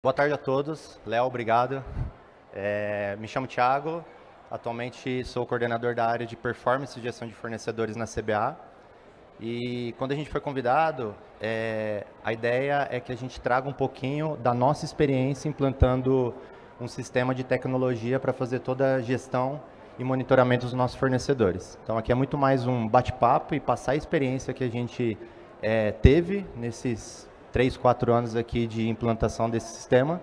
Boa tarde a todos. Léo, obrigado. Me chamo Thiago, atualmente sou coordenador da área de Performance e Gestão de Fornecedores na CBA. E quando a gente foi convidado, a ideia é que a gente traga um pouquinho da nossa experiência implantando um sistema de tecnologia para fazer toda a gestão e monitoramento dos nossos fornecedores. Então aqui é muito mais um bate-papo e passar a experiência que a gente teve nesses 3, 4 anos aqui de implantação desse sistema.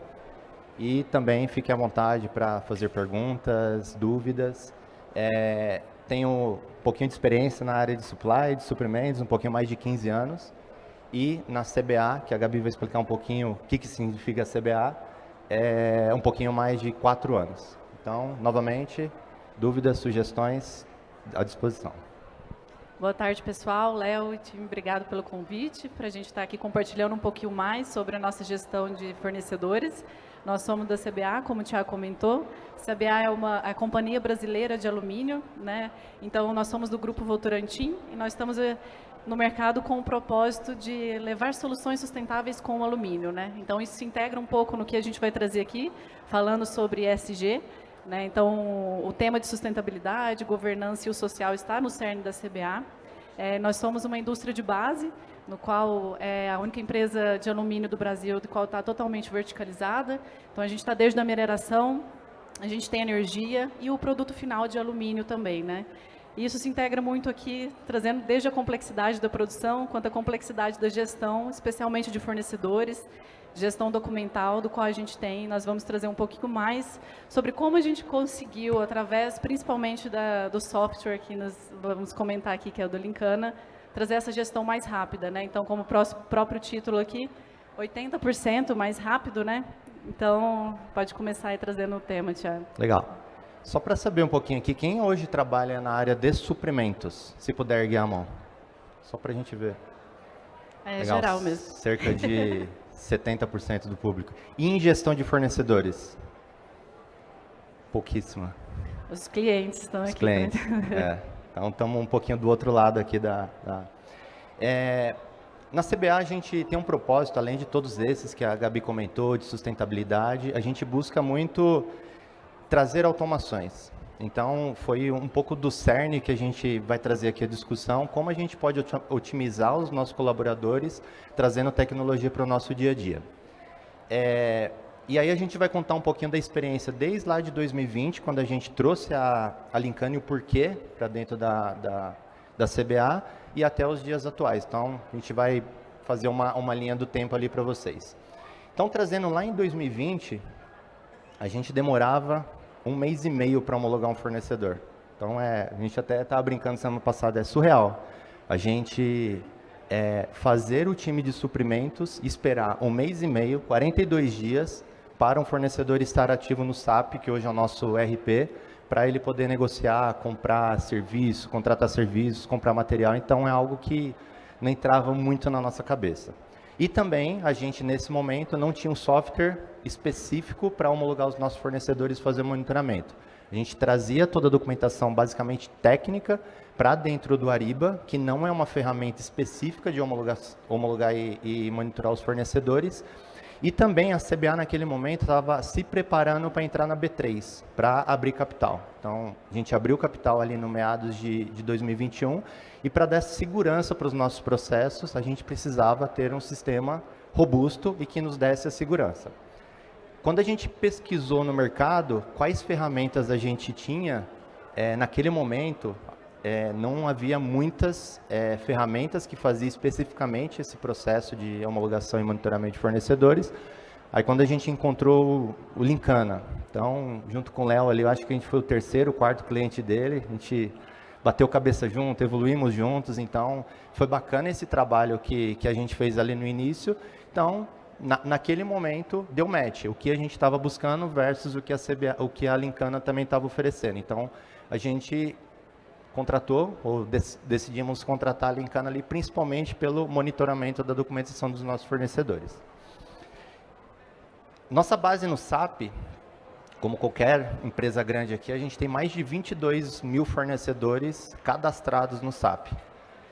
E também fique à vontade para fazer perguntas, dúvidas. Tenho um pouquinho de experiência na área de supply, de suprimentos, um pouquinho mais de 15 anos. E na CBA, que a Gabi vai explicar um pouquinho o que significa a CBA, um pouquinho mais de 4 anos. Então, novamente, dúvidas, sugestões à disposição. Boa tarde, pessoal. Léo e time, obrigado pelo convite para a gente estar aqui compartilhando um pouquinho mais sobre a nossa gestão de fornecedores. Nós somos da CBA, como o Thiago comentou. CBA é a Companhia Brasileira de Alumínio, né? Então, nós somos do Grupo Votorantim e nós estamos no mercado com o propósito de levar soluções sustentáveis com o alumínio, né? Então, isso se integra um pouco no que a gente vai trazer aqui, falando sobre ESG. Então, o tema de sustentabilidade, governança e o social está no cerne da CBA. Nós somos uma indústria de base, no qual é a única empresa de alumínio do Brasil, do qual está totalmente verticalizada. Então, a gente está desde a mineração, a gente tem energia e o produto final de alumínio também, né? E isso se integra muito aqui, trazendo desde a complexidade da produção, quanto a complexidade da gestão, especialmente de fornecedores, gestão documental, do qual a gente tem. Nós vamos trazer um pouquinho mais sobre como a gente conseguiu, através principalmente do software que nós vamos comentar aqui, que é o do Lincana, trazer essa gestão mais rápida, né? Então, como o próprio título aqui, 80% mais rápido, né? Então, pode começar aí trazendo o tema, Thiago. Legal. Só para saber um pouquinho aqui, quem hoje trabalha na área de suprimentos, se puder erguer a mão? Só para a gente ver. Legal. Geral mesmo. Cerca de 70% do público. E em gestão de fornecedores? Pouquíssima. Os clientes estão aqui. Os clientes, Então, estamos um pouquinho do outro lado aqui Na CBA, a gente tem um propósito, além de todos esses que a Gabi comentou, de sustentabilidade, a gente busca muito trazer automações. Então, foi um pouco do cerne que a gente vai trazer aqui a discussão, como a gente pode otimizar os nossos colaboradores, trazendo tecnologia para o nosso dia a dia. E aí a gente vai contar um pouquinho da experiência desde lá de 2020, quando a gente trouxe a Lincana e o porquê para dentro da CBA, e até os dias atuais. Então, a gente vai fazer uma linha do tempo ali para vocês. Então, trazendo lá em 2020, a gente demorava 1 mês e meio para homologar um fornecedor. Então, a gente até estava brincando semana passada, é surreal. A gente fazer o time de suprimentos, esperar 1 mês e meio, 42 dias, para um fornecedor estar ativo no SAP, que hoje é o nosso ERP, para ele poder negociar, comprar serviço, contratar serviços, comprar material. Então, é algo que não entrava muito na nossa cabeça. E também, a gente, nesse momento, não tinha um software específico para homologar os nossos fornecedores e fazer monitoramento. A gente trazia toda a documentação, basicamente técnica, para dentro do Ariba, que não é uma ferramenta específica de homologar e monitorar os fornecedores. E também a CBA, naquele momento, estava se preparando para entrar na B3, para abrir capital. Então, a gente abriu capital ali no meados de 2021, e para dar segurança para os nossos processos, a gente precisava ter um sistema robusto e que nos desse a segurança. Quando a gente pesquisou no mercado quais ferramentas a gente tinha, naquele momento, não havia muitas ferramentas que faziam especificamente esse processo de homologação e monitoramento de fornecedores. Aí quando a gente encontrou o Lincana, então junto com o Léo ali, eu acho que a gente foi o 3º, 4º cliente dele, a gente bateu cabeça junto, evoluímos juntos, então foi bacana esse trabalho que a gente fez ali no início. Então, naquele momento, deu match, o que a gente estava buscando versus o que a Lincana também estava oferecendo. Então, a gente contratou, ou decidimos contratar a Lincana ali, principalmente pelo monitoramento da documentação dos nossos fornecedores. Nossa base no SAP, como qualquer empresa grande aqui, a gente tem mais de 22 mil fornecedores cadastrados no SAP.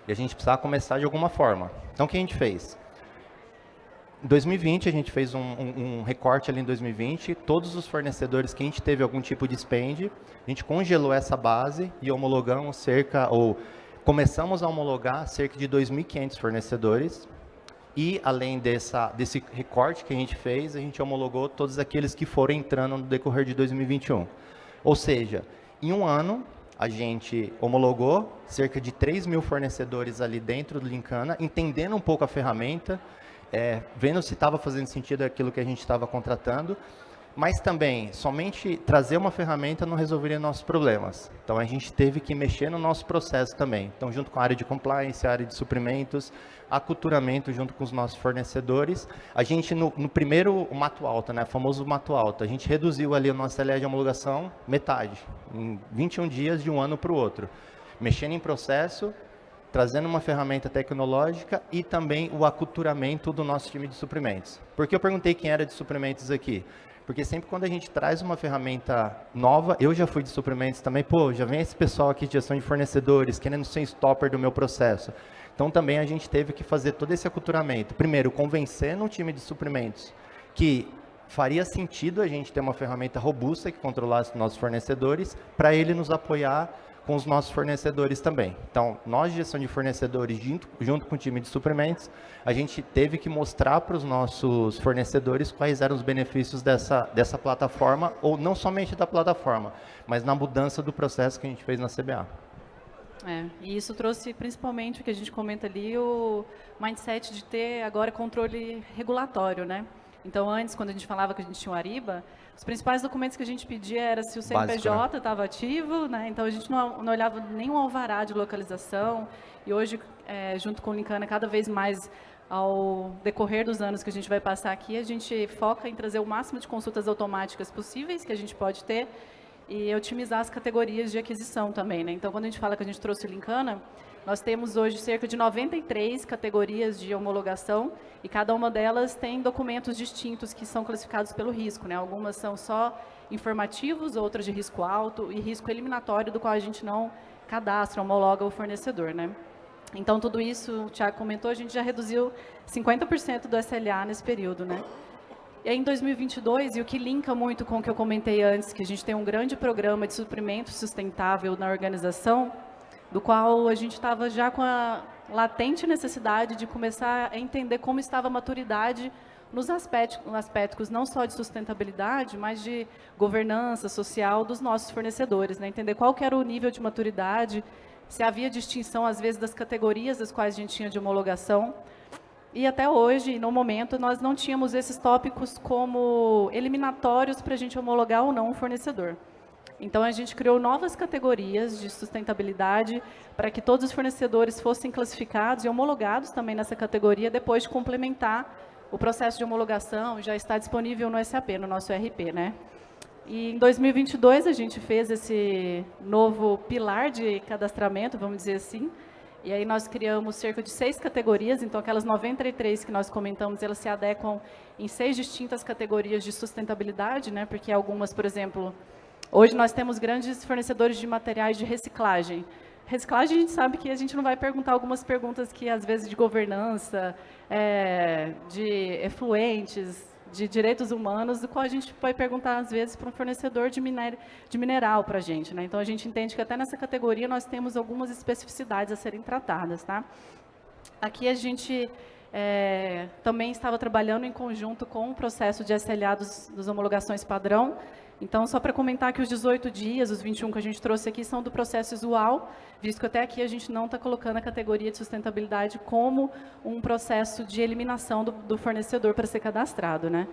E a gente precisava começar de alguma forma. Então, o que a gente fez? Em 2020, a gente fez um recorte ali em 2020, todos os fornecedores que a gente teve algum tipo de spend, a gente congelou essa base e homologamos começamos a homologar cerca de 2.500 fornecedores. E, além desse recorte que a gente fez, a gente homologou todos aqueles que foram entrando no decorrer de 2021. Ou seja, em um ano, a gente homologou cerca de 3.000 fornecedores ali dentro do Linkana, entendendo um pouco a ferramenta, vendo se estava fazendo sentido aquilo que a gente estava contratando, mas também, somente trazer uma ferramenta não resolveria nossos problemas. Então, a gente teve que mexer no nosso processo também. Então, junto com a área de compliance, a área de suprimentos, aculturamento junto com os nossos fornecedores, a gente, no primeiro mato alto, né, famoso mato alto, a gente reduziu ali o nosso LE de homologação metade, em 21 dias de um ano para o outro. Mexendo em processo, trazendo uma ferramenta tecnológica e também o aculturamento do nosso time de suprimentos. Por que eu perguntei quem era de suprimentos aqui? Porque sempre quando a gente traz uma ferramenta nova, eu já fui de suprimentos também, já vem esse pessoal aqui de gestão de fornecedores, querendo ser stopper do meu processo. Então também a gente teve que fazer todo esse aculturamento. Primeiro, convencer no time de suprimentos que faria sentido a gente ter uma ferramenta robusta que controlasse nossos fornecedores, para ele nos apoiar com os nossos fornecedores também. Então, nós, de gestão de fornecedores, junto com o time de suprimentos, a gente teve que mostrar para os nossos fornecedores quais eram os benefícios dessa plataforma, ou não somente da plataforma, mas na mudança do processo que a gente fez na CBA. E isso trouxe principalmente o que a gente comenta ali, o mindset de ter agora controle regulatório, né? Então, antes, quando a gente falava que a gente tinha o Ariba, os principais documentos que a gente pedia era se o CNPJ estava ativo, né? Então a gente não olhava nenhum alvará de localização. E hoje, junto com o Linkana, cada vez mais, ao decorrer dos anos que a gente vai passar aqui, a gente foca em trazer o máximo de consultas automáticas possíveis que a gente pode ter e otimizar as categorias de aquisição também, né? Então, quando a gente fala que a gente trouxe o Linkana, nós temos hoje cerca de 93 categorias de homologação e cada uma delas tem documentos distintos que são classificados pelo risco, né? Algumas são só informativos, outras de risco alto e risco eliminatório, do qual a gente não cadastra, homologa o fornecedor, né? Então, tudo isso, o Thiago comentou, a gente já reduziu 50% do SLA nesse período, né? E aí, em 2022, e o que linka muito com o que eu comentei antes, que a gente tem um grande programa de suprimento sustentável na organização, do qual a gente estava já com a latente necessidade de começar a entender como estava a maturidade nos aspectos não só de sustentabilidade, mas de governança social dos nossos fornecedores, né? Entender qual que era o nível de maturidade, se havia distinção, às vezes, das categorias das quais a gente tinha de homologação. E até hoje, no momento, nós não tínhamos esses tópicos como eliminatórios para a gente homologar ou não um fornecedor. Então, a gente criou novas categorias de sustentabilidade para que todos os fornecedores fossem classificados e homologados também nessa categoria, depois de complementar o processo de homologação, já está disponível no SAP, no nosso ERP, né? E em 2022, a gente fez esse novo pilar de cadastramento, vamos dizer assim, e aí nós criamos cerca de 6 categorias, então aquelas 93 que nós comentamos, elas se adequam em 6 distintas categorias de sustentabilidade, né? Porque algumas, por exemplo, hoje nós temos grandes fornecedores de materiais de reciclagem. Reciclagem, a gente sabe que a gente não vai perguntar algumas perguntas que, às vezes, de governança, de efluentes, de direitos humanos, do qual a gente pode perguntar, às vezes, para um fornecedor de mineral para a gente, né? Então, a gente entende que até nessa categoria nós temos algumas especificidades a serem tratadas, tá? Aqui a gente também estava trabalhando em conjunto com o processo de SLA dos homologações padrão. Então, só para comentar que os 18 dias, os 21 que a gente trouxe aqui, são do processo usual, visto que até aqui a gente não está colocando a categoria de sustentabilidade como um processo de eliminação do fornecedor para ser cadastrado, né?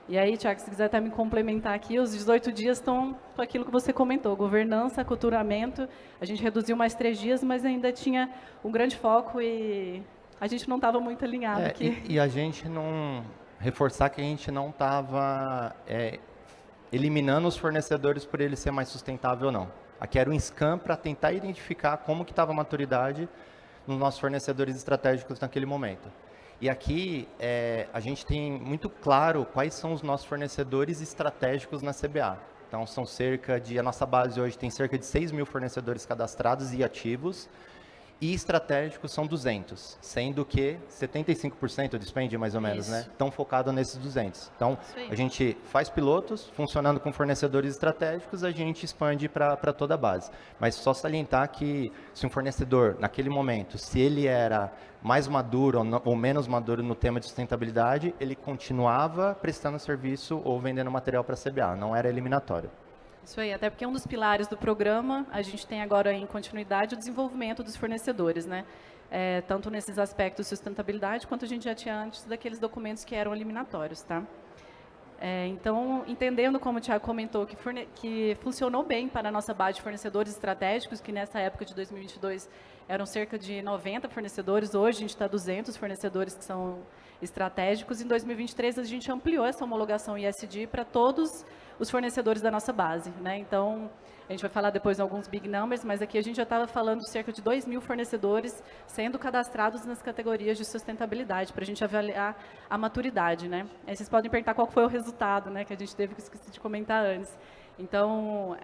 E aí, Thiago, se quiser até me complementar aqui, os 18 dias estão com aquilo que você comentou, governança, aculturamento, a gente reduziu mais 3 dias, mas ainda tinha um grande foco e a gente não estava muito alinhado aqui. E a gente não... Reforçar que a gente não estava... eliminando os fornecedores por ele ser mais sustentável ou não. Aqui era um scan para tentar identificar como que estava a maturidade nos nossos fornecedores estratégicos naquele momento. E aqui a gente tem muito claro quais são os nossos fornecedores estratégicos na CBA. Então, a nossa base hoje tem cerca de 6.000 fornecedores cadastrados e ativos. e estratégicos são 200, sendo que 75% do spend, mais ou menos, Isso. né, estão focados nesses 200. Então, Isso aí. a gente faz pilotos, funcionando com fornecedores estratégicos, a gente expande para toda a base. Mas só salientar que se um fornecedor, naquele momento, se ele era mais maduro ou menos maduro no tema de sustentabilidade, ele continuava prestando serviço ou vendendo material para a CBA, não era eliminatório. Isso aí, até porque um dos pilares do programa, a gente tem agora em continuidade o desenvolvimento dos fornecedores, né? Tanto nesses aspectos de sustentabilidade, quanto a gente já tinha antes daqueles documentos que eram eliminatórios, tá? Então, entendendo, como o Thiago comentou, que funcionou bem para a nossa base de fornecedores estratégicos, que nessa época de 2022 eram cerca de 90 fornecedores, hoje a gente está 200 fornecedores que são estratégicos. Em 2023, a gente ampliou essa homologação ESG para todos os fornecedores da nossa base, né? Então, a gente vai falar depois em alguns big numbers, mas aqui a gente já estava falando de cerca de 2.000 fornecedores sendo cadastrados nas categorias de sustentabilidade, para a gente avaliar a maturidade, né? Aí vocês podem perguntar qual foi o resultado, né, que a gente teve, que eu esqueci de comentar antes. Então,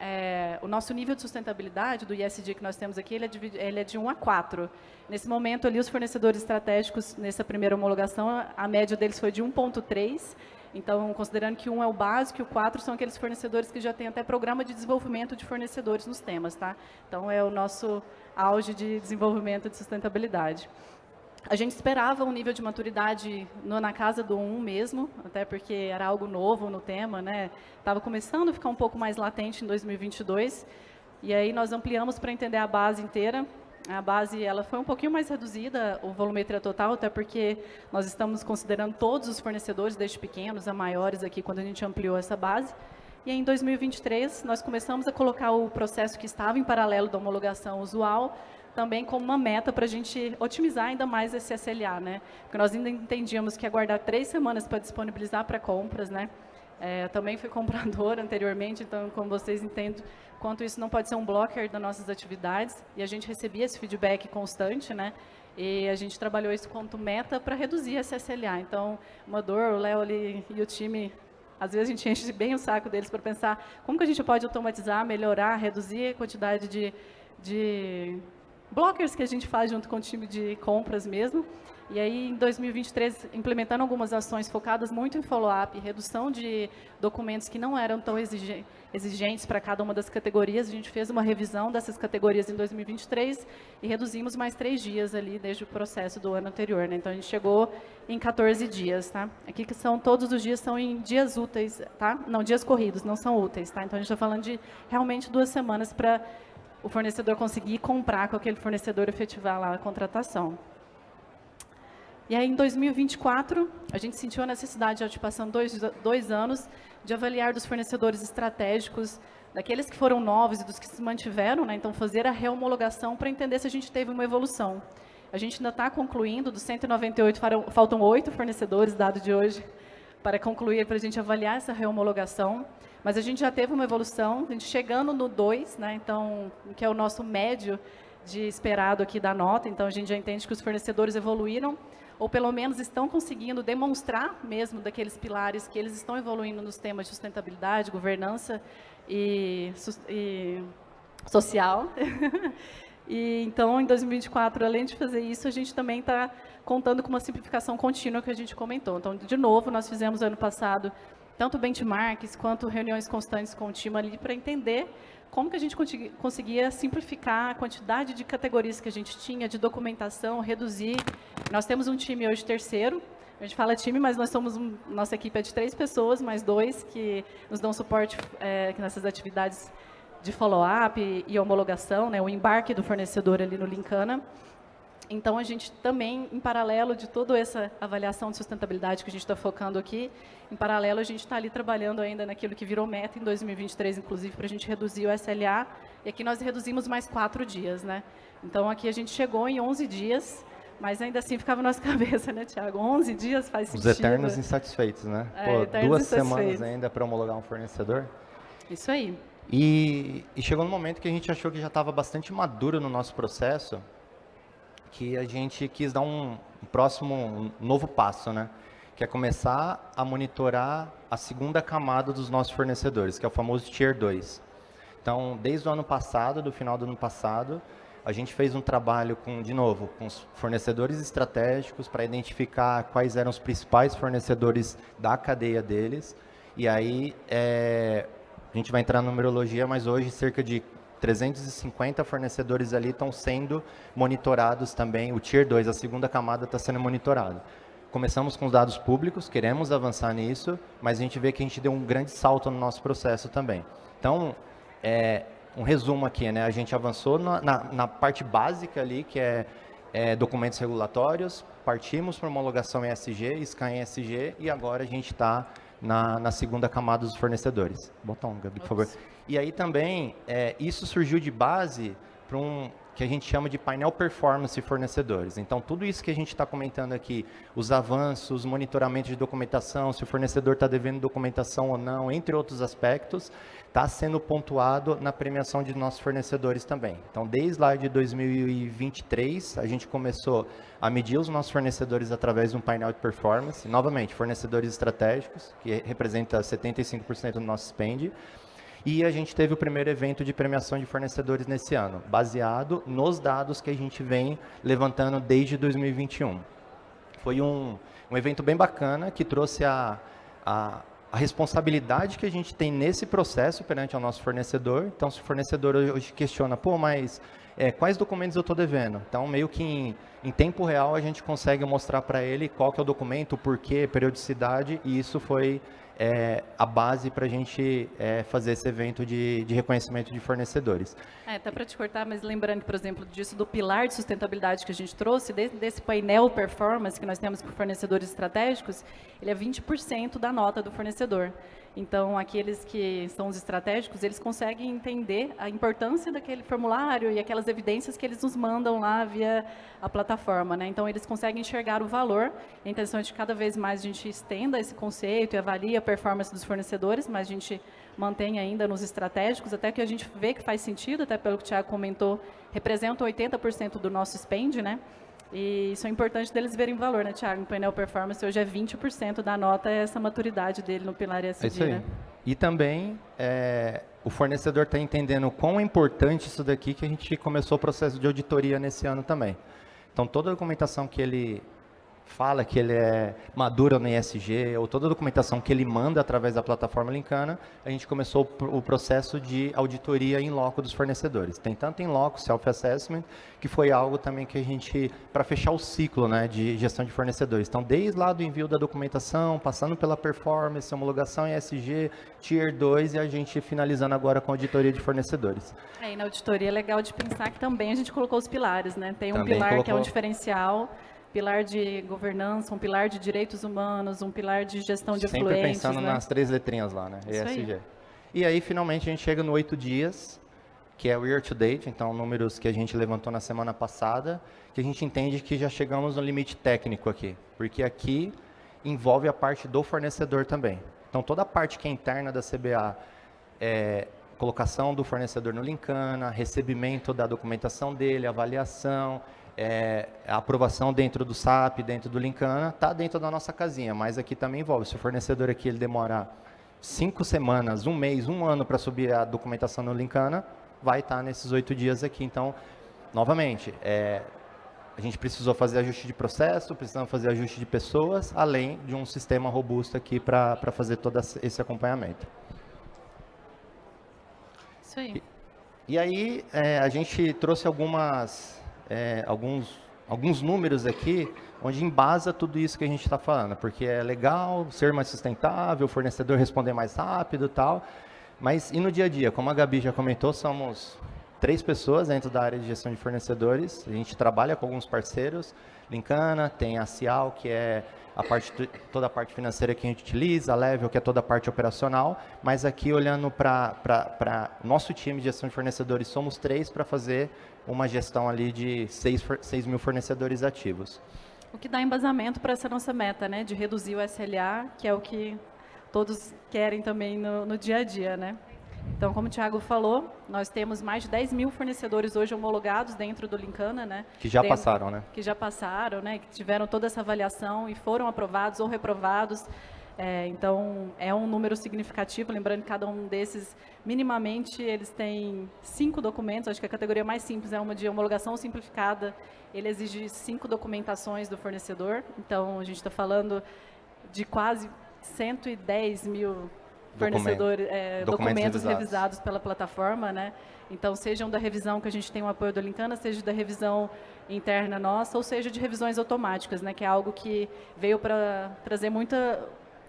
o nosso nível de sustentabilidade do ESG que nós temos aqui, ele é de 1 a 4. Nesse momento, ali, os fornecedores estratégicos, nessa primeira homologação, a média deles foi de 1,3. Então, considerando que 1 é o básico e o 4 são aqueles fornecedores que já têm até programa de desenvolvimento de fornecedores nos temas, tá? Então, é o nosso auge de desenvolvimento de sustentabilidade. A gente esperava um nível de maturidade na casa do 1 mesmo, até porque era algo novo no tema, né? Estava começando a ficar um pouco mais latente em 2022, e aí nós ampliamos para entender a base inteira. A base ela foi um pouquinho mais reduzida, o volumetria total, até porque nós estamos considerando todos os fornecedores, desde pequenos a maiores aqui, quando a gente ampliou essa base. E aí, em 2023, nós começamos a colocar o processo que estava em paralelo da homologação usual, também como uma meta para a gente otimizar ainda mais esse SLA, né? Porque nós ainda entendíamos que aguardar 3 semanas para disponibilizar para compras, né? Também fui compradora anteriormente, então, como vocês entendem, quanto isso não pode ser um blocker das nossas atividades, e a gente recebia esse feedback constante, né? E a gente trabalhou isso quanto meta para reduzir esse SLA. Então, o Mador, o Léo ali e o time, às vezes a gente enche bem o saco deles para pensar como que a gente pode automatizar, melhorar, reduzir a quantidade de blockers que a gente faz junto com o time de compras mesmo. E aí, em 2023, implementando algumas ações focadas muito em follow-up, redução de documentos que não eram tão exigentes para cada uma das categorias, a gente fez uma revisão dessas categorias em 2023 e reduzimos mais 3 dias ali, desde o processo do ano anterior, né? Então, a gente chegou em 14 dias, tá? Aqui que são, todos os dias são em dias úteis, tá? Não, dias corridos, não são úteis, tá? Então, a gente está falando de realmente 2 semanas para o fornecedor conseguir comprar com aquele fornecedor, efetivar lá a contratação. E aí, em 2024, a gente sentiu a necessidade, já passando 2 anos, de avaliar dos fornecedores estratégicos, daqueles que foram novos e dos que se mantiveram, né? Então, fazer a reomologação para entender se a gente teve uma evolução. A gente ainda está concluindo, dos 198, faltam 8 fornecedores, dado de hoje, para concluir, para a gente avaliar essa reomologação. Mas a gente já teve uma evolução, a gente chegando no 2, né? Então, que é o nosso médio de esperado aqui da nota. Então, a gente já entende que os fornecedores evoluíram, ou pelo menos estão conseguindo demonstrar mesmo daqueles pilares que eles estão evoluindo nos temas de sustentabilidade, governança e social. E, então, em 2024, além de fazer isso, a gente também está contando com uma simplificação contínua que a gente comentou. Então, de novo, nós fizemos ano passado tanto benchmarks quanto reuniões constantes com o time ali para entender como que a gente conseguia simplificar a quantidade de categorias que a gente tinha, de documentação, reduzir. Nós temos um time hoje terceiro, a gente fala time, mas nós somos, nossa equipe é de 3 pessoas, mais 2 que nos dão suporte nessas atividades de follow-up e homologação, né, o embarque do fornecedor ali no Lincana. Então, a gente também, em paralelo de toda essa avaliação de sustentabilidade que a gente está focando aqui, em paralelo, a gente está ali trabalhando ainda naquilo que virou meta em 2023, inclusive, para a gente reduzir o SLA. E aqui nós reduzimos mais 4 dias, né? Então, aqui a gente chegou em 11 dias, mas ainda assim ficava na nossa cabeça, né, Thiago? 11 dias faz sentido. Os eternos insatisfeitos, né? Pô, 2 semanas ainda para homologar um fornecedor. Isso aí. E chegou no momento que a gente achou que já estava bastante maduro no nosso processo, que a gente quis dar um novo passo, né? Que é começar a monitorar a segunda camada dos nossos fornecedores, que é o famoso Tier 2. Então, desde o ano passado, do final do ano passado, a gente fez um trabalho de novo, com os fornecedores estratégicos para identificar quais eram os principais fornecedores da cadeia deles. E aí, a gente vai entrar na numerologia, mas hoje cerca de 350 fornecedores ali estão sendo monitorados também. O Tier 2, a segunda camada, está sendo monitorado. Começamos com os dados públicos, queremos avançar nisso, mas a gente vê que a gente deu um grande salto no nosso processo também. Então, um resumo aqui, né? A gente avançou na parte básica ali, que é documentos regulatórios, partimos para homologação ESG, SCA em ESG, e agora a gente está na segunda camada dos fornecedores. Bota um, Gabi, por favor. E aí também, isso surgiu de base para que a gente chama de painel performance fornecedores. Então, tudo isso que a gente está comentando aqui, os avanços, monitoramento de documentação, se o fornecedor está devendo documentação ou não, entre outros aspectos, está sendo pontuado na premiação de nossos fornecedores também. Então, desde lá de 2023, a gente começou a medir os nossos fornecedores através de um painel de performance. Novamente, fornecedores estratégicos, que representa 75% do nosso spend. E a gente teve o primeiro evento de premiação de fornecedores nesse ano, baseado nos dados que a gente vem levantando desde 2021. Foi um evento bem bacana, que trouxe a responsabilidade que a gente tem nesse processo perante ao nosso fornecedor. Então, se o fornecedor hoje questiona, mas quais documentos eu estou devendo? Então, meio que em tempo real, a gente consegue mostrar para ele qual que é o documento, o porquê, periodicidade, e isso foi a base para a gente fazer esse evento de reconhecimento de fornecedores. Até para te cortar, mas lembrando, por exemplo, disso do pilar de sustentabilidade que a gente trouxe, desse painel performance que nós temos com fornecedores estratégicos, ele é 20% da nota do fornecedor. Então, aqueles que são os estratégicos, eles conseguem entender a importância daquele formulário e aquelas evidências que eles nos mandam lá via a plataforma, né? Então, eles conseguem enxergar o valor. A intenção é de cada vez mais a gente estenda esse conceito e avalie a performance dos fornecedores, mas a gente mantém ainda nos estratégicos, até que a gente vê que faz sentido, até pelo que o Thiago comentou, representa 80% do nosso spend, né? E isso é importante deles verem o valor, né, Thiago? O painel performance hoje é 20% da nota, é essa maturidade dele no pilar ESG, isso aí. Né? E também o fornecedor está entendendo o quão é importante isso daqui, que a gente começou o processo de auditoria nesse ano também. Então, toda a documentação que ele fala que ele é maduro no ESG, ou toda a documentação que ele manda através da plataforma Linkana, a gente começou o processo de auditoria em loco dos fornecedores. Tem tanto em loco, self-assessment, que foi algo também que a gente, para fechar o ciclo, né, de gestão de fornecedores. Então, desde lá do envio da documentação, passando pela performance, homologação ESG, Tier 2, e a gente finalizando agora com a auditoria de fornecedores. E na auditoria é legal de pensar que também a gente colocou os pilares, né? Tem um também pilar que é um diferencial, pilar de governança, um pilar de direitos humanos, um pilar de gestão de sempre efluentes. Sempre pensando né? nas 3 letrinhas lá, né? Isso ESG. aí. E aí, finalmente, a gente chega no 8 dias, que é o year to date, então números que a gente levantou na semana passada, que a gente entende que já chegamos no limite técnico aqui, porque aqui envolve a parte do fornecedor também. Então, toda a parte que é interna da CBA, colocação do fornecedor no Linkana, recebimento da documentação dele, avaliação, a aprovação dentro do SAP, dentro do Linkana, está dentro da nossa casinha, mas aqui também envolve. Se o fornecedor aqui ele demorar 5 semanas, 1 mês, 1 ano para subir a documentação no Linkana, vai estar nesses 8 dias aqui. Então, novamente, a gente precisou fazer ajuste de processo, precisamos fazer ajuste de pessoas, além de um sistema robusto aqui para fazer todo esse acompanhamento. Isso aí. E aí, a gente trouxe alguns números aqui, onde embasa tudo isso que a gente está falando, porque é legal ser mais sustentável, o fornecedor responder mais rápido e tal, mas e no dia a dia? Como a Gabi já comentou, somos 3 pessoas dentro da área de gestão de fornecedores, a gente trabalha com alguns parceiros, Linkana, tem a Cial, que é toda a parte financeira que a gente utiliza, a Level, que é toda a parte operacional, mas aqui olhando para nosso time de gestão de fornecedores, somos 3 para fazer uma gestão ali de 6 mil fornecedores ativos. O que dá embasamento para essa nossa meta, né, de reduzir o SLA, que é o que todos querem também no dia a dia, né? Então, como o Thiago falou, nós temos mais de 10 mil fornecedores hoje homologados dentro do Linkana, né? Que já passaram, né? Que já passaram, né? Que tiveram toda essa avaliação e foram aprovados ou reprovados. Então, é um número significativo, lembrando que cada um desses, minimamente, eles têm 5 documentos, acho que a categoria mais simples é uma de homologação simplificada, ele exige 5 documentações do fornecedor, então a gente está falando de quase 110 mil documentos revisados pela plataforma, né? Então, sejam da revisão que a gente tem o apoio do Lincana, seja da revisão interna nossa, ou seja de revisões automáticas, né? Que é algo que veio para trazer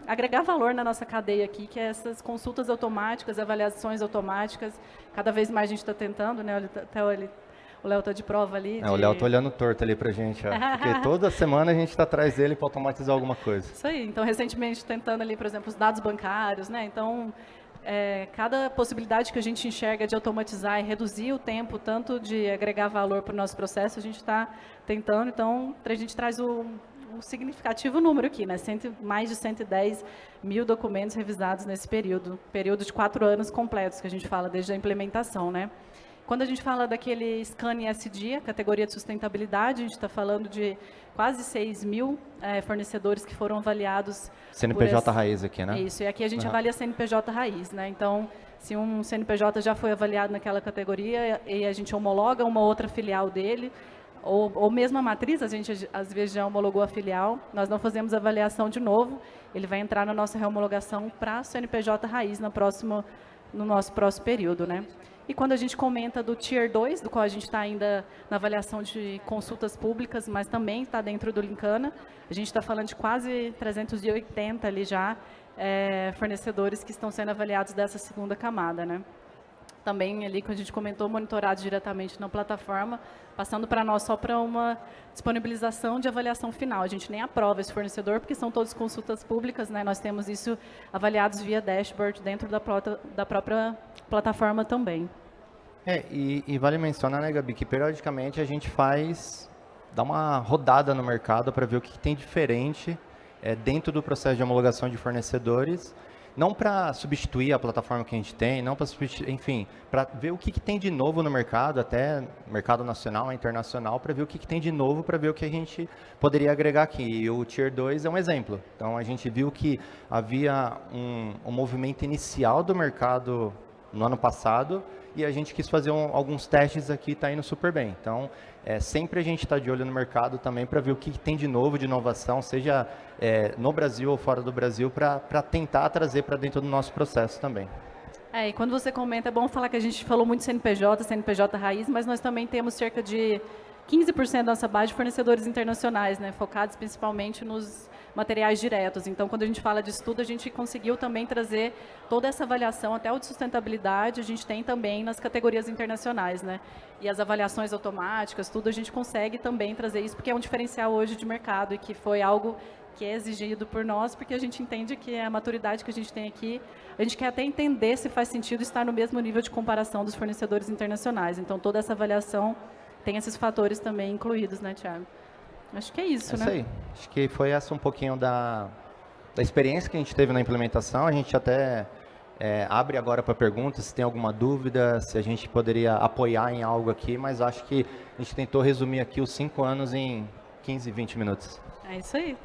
agregar valor na nossa cadeia aqui, que é essas consultas automáticas, avaliações automáticas. Cada vez mais a gente está tentando, né? Até o Léo está de prova ali. O Léo está olhando torto ali para a gente, ó, porque toda semana a gente está atrás dele para automatizar alguma coisa. Isso aí. Então, recentemente, tentando ali, por exemplo, os dados bancários, né? Então, cada possibilidade que a gente enxerga de automatizar e reduzir o tempo, tanto de agregar valor para o nosso processo, a gente está tentando. Então, a gente traz um significativo número aqui, né? Mais de 110 mil documentos revisados nesse período de 4 anos completos, que a gente fala desde a implementação, né? Quando a gente fala daquele Scan ESG, a categoria de sustentabilidade, a gente está falando de quase 6 mil fornecedores que foram avaliados. CNPJ raiz aqui, né? Isso, e aqui a gente avalia CNPJ raiz, né? Então, se um CNPJ já foi avaliado naquela categoria e a gente homologa uma outra filial dele, ou mesmo a matriz, a gente às vezes já homologou a filial, nós não fazemos avaliação de novo, ele vai entrar na nossa reomologação para CNPJ raiz no nosso próximo período, né? E quando a gente comenta do Tier 2, do qual a gente está ainda na avaliação de consultas públicas, mas também está dentro do Lincana, a gente está falando de quase 380 ali já fornecedores que estão sendo avaliados dessa segunda camada, né? Também ali, que a gente comentou, monitorados diretamente na plataforma, passando para nós só para uma disponibilização de avaliação final. A gente nem aprova esse fornecedor, porque são todas consultas públicas, né? Nós temos isso avaliados via dashboard dentro da própria plataforma também. E vale mencionar, né, Gabi, que periodicamente a gente dá uma rodada no mercado para ver o que tem diferente dentro do processo de homologação de fornecedores, não para substituir a plataforma que a gente tem, não para substituir, enfim, para ver o que tem de novo no mercado, até mercado nacional, internacional, para ver o que tem de novo, para ver o que a gente poderia agregar aqui. E o Tier 2 é um exemplo. Então, a gente viu que havia um movimento inicial do mercado no ano passado e a gente quis fazer alguns testes aqui, está indo super bem. Então, sempre a gente está de olho no mercado também para ver o que tem de novo, de inovação, seja no Brasil ou fora do Brasil, para tentar trazer para dentro do nosso processo também. E quando você comenta, é bom falar que a gente falou muito CNPJ raiz, mas nós também temos cerca de 15% da nossa base de fornecedores internacionais, né, focados principalmente nos materiais diretos. Então, quando a gente fala de estudo, a gente conseguiu também trazer toda essa avaliação, até o de sustentabilidade, a gente tem também nas categorias internacionais, né? E as avaliações automáticas, tudo, a gente consegue também trazer isso, porque é um diferencial hoje de mercado e que foi algo que é exigido por nós, porque a gente entende que a maturidade que a gente tem aqui, a gente quer até entender se faz sentido estar no mesmo nível de comparação dos fornecedores internacionais. Então, toda essa avaliação tem esses fatores também incluídos, né, Thiago? Acho que é isso, né? É isso aí. Acho que foi essa um pouquinho da experiência que a gente teve na implementação. A gente até abre agora para perguntas, se tem alguma dúvida, se a gente poderia apoiar em algo aqui, mas acho que a gente tentou resumir aqui os 5 anos em 15, 20 minutos. É isso aí.